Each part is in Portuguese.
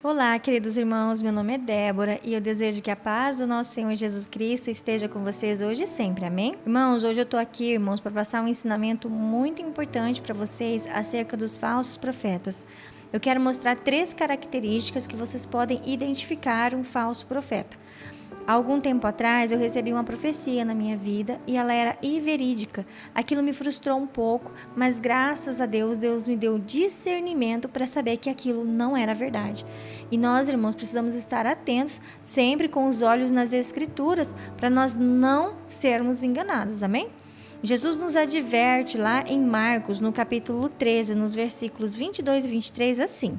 Olá, queridos irmãos, meu nome é Débora e eu desejo que a paz do nosso Senhor Jesus Cristo esteja com vocês hoje e sempre, amém? Irmãos, hoje eu tô aqui, irmãos, para passar um ensinamento muito importante para vocês acerca dos falsos profetas. Eu quero mostrar 3 características que vocês podem identificar um falso profeta. Há algum tempo atrás eu recebi uma profecia na minha vida e ela era inverídica. Aquilo me frustrou um pouco, mas graças a Deus, Deus me deu discernimento para saber que aquilo não era verdade. E nós, irmãos, precisamos estar atentos, sempre com os olhos nas Escrituras, para nós não sermos enganados, amém? Jesus nos adverte lá em Marcos, no capítulo 13, nos versículos 22 e 23, assim: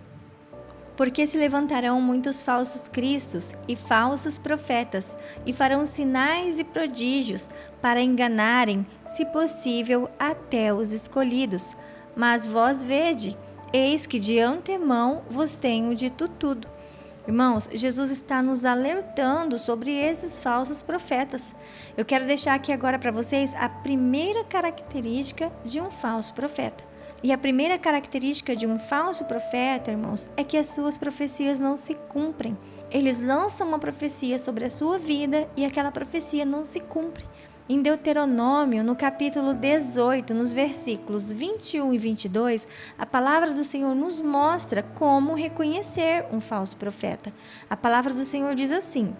porque se levantarão muitos falsos cristos e falsos profetas, e farão sinais e prodígios, para enganarem, se possível, até os escolhidos. Mas vós vede, eis que de antemão vos tenho dito tudo. Irmãos, Jesus está nos alertando sobre esses falsos profetas. Eu quero deixar aqui agora para vocês a primeira característica de um falso profeta. E a primeira característica de um falso profeta, irmãos, é que as suas profecias não se cumprem. Eles lançam uma profecia sobre a sua vida e aquela profecia não se cumpre. Em Deuteronômio, no capítulo 18, nos versículos 21 e 22, a palavra do Senhor nos mostra como reconhecer um falso profeta. A palavra do Senhor diz assim: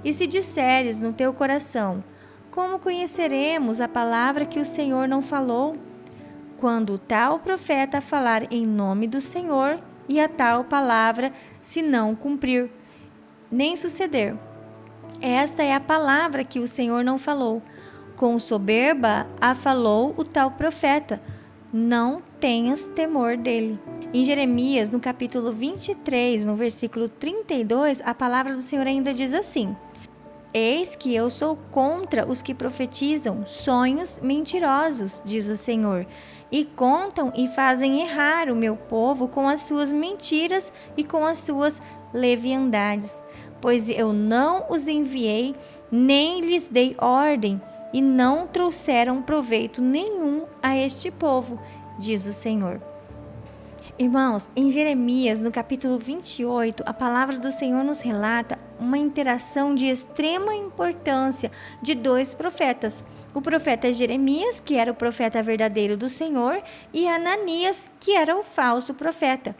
e se disseres no teu coração, como conheceremos a palavra que o Senhor não falou? Quando tal profeta falar em nome do Senhor e a tal palavra se não cumprir, nem suceder. Esta é a palavra que o Senhor não falou. Com soberba a falou o tal profeta. Não tenhas temor dele. Em Jeremias, no capítulo 23, no versículo 32, a palavra do Senhor ainda diz assim: eis que eu sou contra os que profetizam sonhos mentirosos, diz o Senhor, e contam e fazem errar o meu povo com as suas mentiras e com as suas leviandades. Pois eu não os enviei, nem lhes dei ordem, e não trouxeram proveito nenhum a este povo, diz o Senhor. Irmãos, em Jeremias, no capítulo 28, a palavra do Senhor nos relata uma interação de extrema importância de 2 profetas. O profeta Jeremias, que era o profeta verdadeiro do Senhor, e Ananias, que era o falso profeta.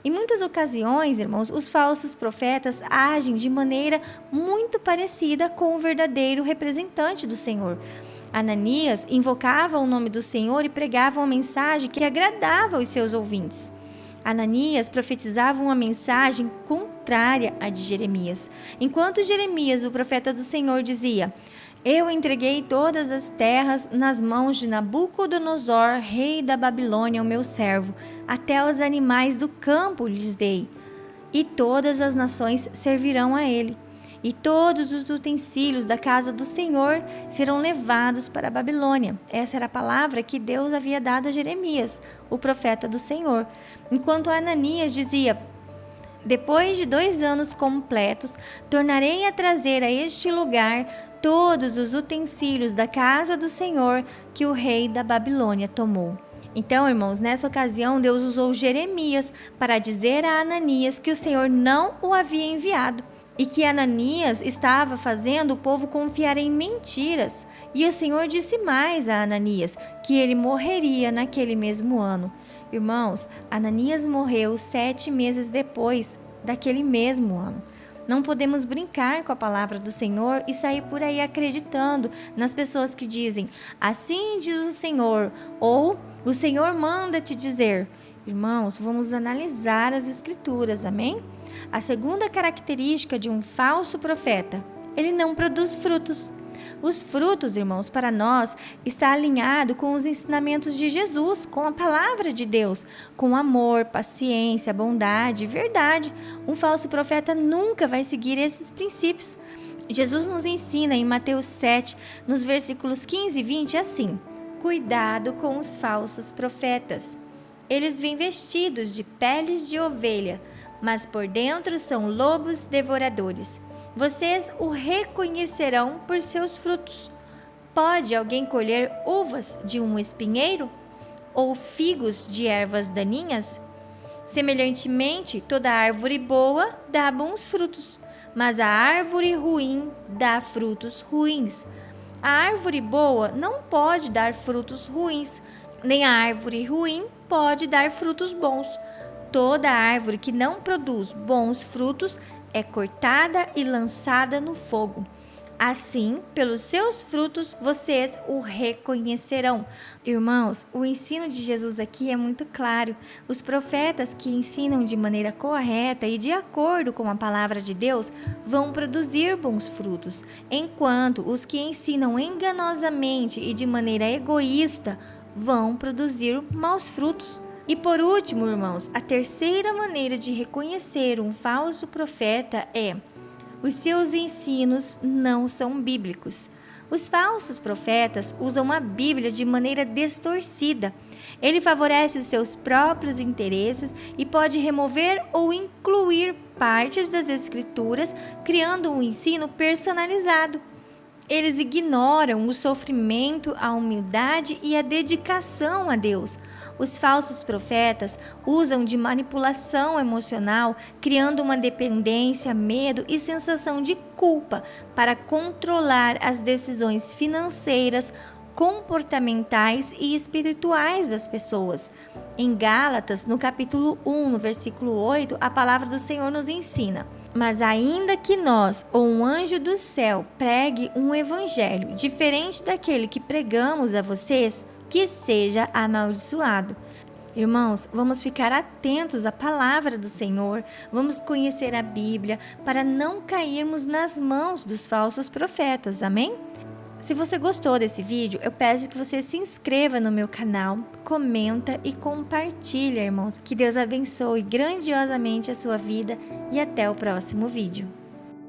Em muitas ocasiões, irmãos, os falsos profetas agem de maneira muito parecida com o verdadeiro representante do Senhor. Ananias invocava o nome do Senhor e pregava uma mensagem que agradava os seus ouvintes. Ananias profetizava uma mensagem contrária à de Jeremias. Enquanto Jeremias, o profeta do Senhor, dizia: eu entreguei todas as terras nas mãos de Nabucodonosor, rei da Babilônia, o meu servo, até os animais do campo lhes dei, e todas as nações servirão a ele. E todos os utensílios da casa do Senhor serão levados para a Babilônia. Essa era a palavra que Deus havia dado a Jeremias, o profeta do Senhor. Enquanto Ananias dizia: depois de 2 anos completos, tornarei a trazer a este lugar todos os utensílios da casa do Senhor que o rei da Babilônia tomou. Então, irmãos, nessa ocasião, Deus usou Jeremias para dizer a Ananias que o Senhor não o havia enviado e que Ananias estava fazendo o povo confiar em mentiras. E o Senhor disse mais a Ananias, que ele morreria naquele mesmo ano. Irmãos, Ananias morreu 7 meses depois daquele mesmo ano. Não podemos brincar com a palavra do Senhor e sair por aí acreditando nas pessoas que dizem: assim diz o Senhor, ou o Senhor manda te dizer. Irmãos, vamos analisar as Escrituras, amém? A segunda característica de um falso profeta: ele não produz frutos. Os frutos, irmãos, para nós, está alinhado com os ensinamentos de Jesus, com a palavra de Deus, com amor, paciência, bondade, verdade. Um falso profeta nunca vai seguir esses princípios. Jesus nos ensina em Mateus 7, nos versículos 15 e 20, assim: cuidado com os falsos profetas. Eles vêm vestidos de peles de ovelha, mas por dentro são lobos devoradores. Vocês o reconhecerão por seus frutos. Pode alguém colher uvas de um espinheiro? Ou figos de ervas daninhas? Semelhantemente, toda árvore boa dá bons frutos, mas a árvore ruim dá frutos ruins. A árvore boa não pode dar frutos ruins, nem a árvore ruim pode dar frutos bons. Toda árvore que não produz bons frutos é cortada e lançada no fogo. Assim, pelos seus frutos, vocês o reconhecerão. Irmãos, o ensino de Jesus aqui é muito claro. Os profetas que ensinam de maneira correta e de acordo com a palavra de Deus vão produzir bons frutos, enquanto os que ensinam enganosamente e de maneira egoísta vão produzir maus frutos. E por último, irmãos, a terceira maneira de reconhecer um falso profeta é: os seus ensinos não são bíblicos. Os falsos profetas usam a Bíblia de maneira distorcida. Ele favorece os seus próprios interesses e pode remover ou incluir partes das Escrituras, criando um ensino personalizado. Eles ignoram o sofrimento, a humildade e a dedicação a Deus. Os falsos profetas usam de manipulação emocional, criando uma dependência, medo e sensação de culpa para controlar as decisões financeiras, comportamentais e espirituais das pessoas. Em Gálatas, no capítulo 1, no versículo 8, a palavra do Senhor nos ensina: mas ainda que nós ou um anjo do céu pregue um evangelho diferente daquele que pregamos a vocês, que seja amaldiçoado. Irmãos, vamos ficar atentos à palavra do Senhor, vamos conhecer a Bíblia para não cairmos nas mãos dos falsos profetas, amém? Se você gostou desse vídeo, eu peço que você se inscreva no meu canal, comenta e compartilha, irmãos. Que Deus abençoe grandiosamente a sua vida e até o próximo vídeo.